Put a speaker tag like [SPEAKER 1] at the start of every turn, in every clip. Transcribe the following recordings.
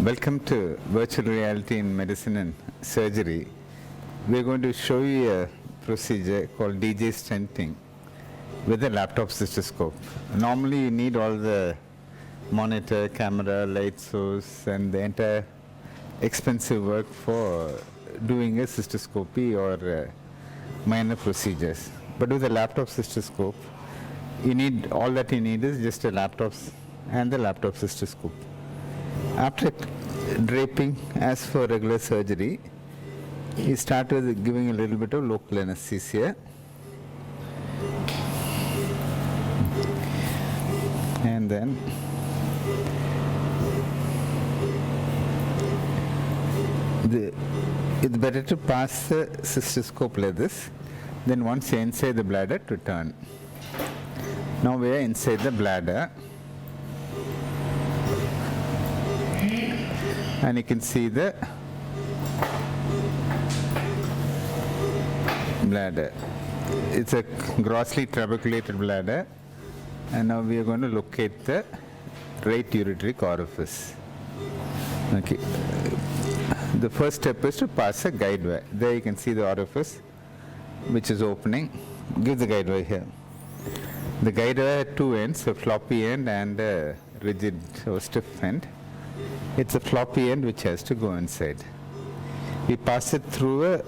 [SPEAKER 1] Welcome to Virtual Reality in Medicine and Surgery. We're going to show you a procedure called DJ stenting with a laptop cystoscope. Normally you need all the monitor, camera, light source and the entire expensive work for doing a cystoscopy or minor procedures. But with a laptop cystoscope, all that you need is just a laptop and the laptop cystoscope. After draping, as for regular surgery, you start with giving a little bit of local anesthesia. And then it's better to pass the cystoscope like this. Then once you're inside the bladder, to turn. Now we are inside the bladder. And you can see the bladder. It's a grossly trabeculated bladder, and now we are going to locate the right ureteric orifice. Okay. The first step is to pass a guide wire. There you can see the orifice which is opening. Give the guide wire here. The guide wire had two ends, a floppy end and a rigid or stiff end. It's a floppy end which has to go inside. We pass it through a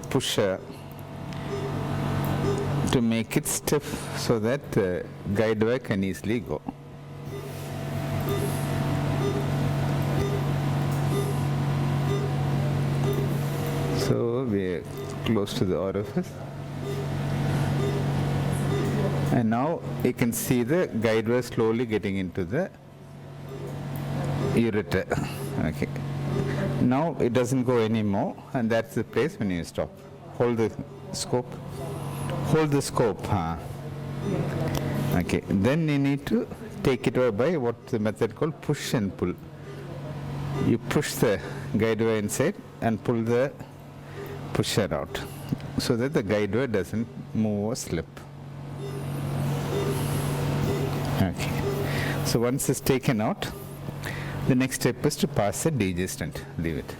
[SPEAKER 1] pusher to make it stiff so that the guide wire can easily go. So we are close to the orifice. And now you can see the guide wire slowly getting into the ureter. Okay. Now it doesn't go anymore, and that's the place when you stop. Hold the scope. Hold the scope. Okay. Then you need to take it over by what's the method called push and pull. You push the guide wire inside and pull the pusher out so that the guide wire doesn't move or slip. Okay. So once it's taken out, the next step is to pass a DJ stent. Leave it.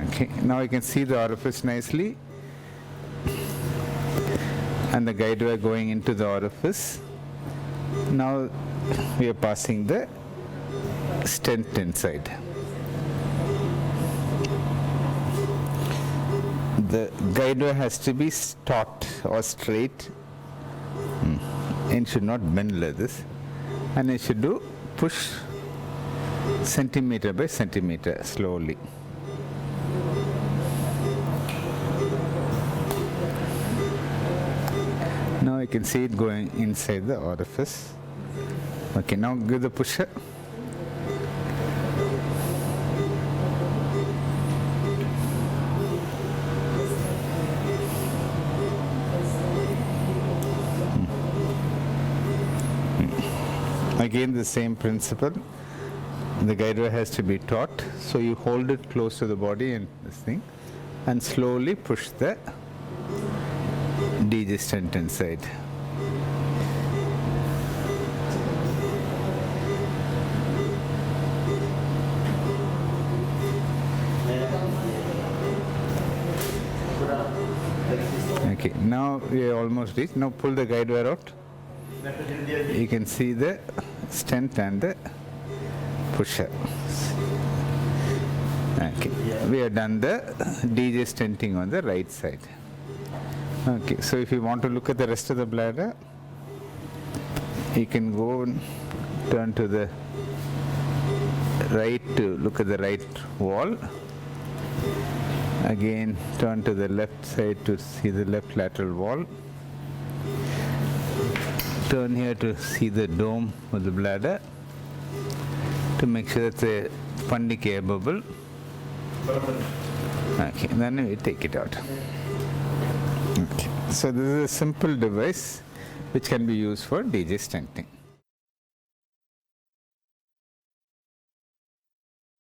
[SPEAKER 1] Okay, now you can see the orifice nicely and the guide wire going into the orifice. Now we are passing the stent inside. The guide wire has to be taut or straight. And should not bend like this, and it should do push centimeter by centimeter slowly. Now you can see it going inside the orifice. Okay, now give the pusher. Again, the same principle. The guide wire has to be taut, so you hold it close to the body and this thing, and slowly push the DJ stent inside. Okay, now we are almost reached. Now pull the guide wire out. You can see the stent and the pusher. Okay, we have done the DJ stenting on the right side. Okay, so if you want to look at the rest of the bladder, you can go and turn to the right to look at the right wall. Again, turn to the left side to see the left lateral wall. Turn here to see the dome of the bladder to make sure that the fundic air bubble. Okay, then we take it out. Okay. So this is a simple device which can be used for DJ stenting.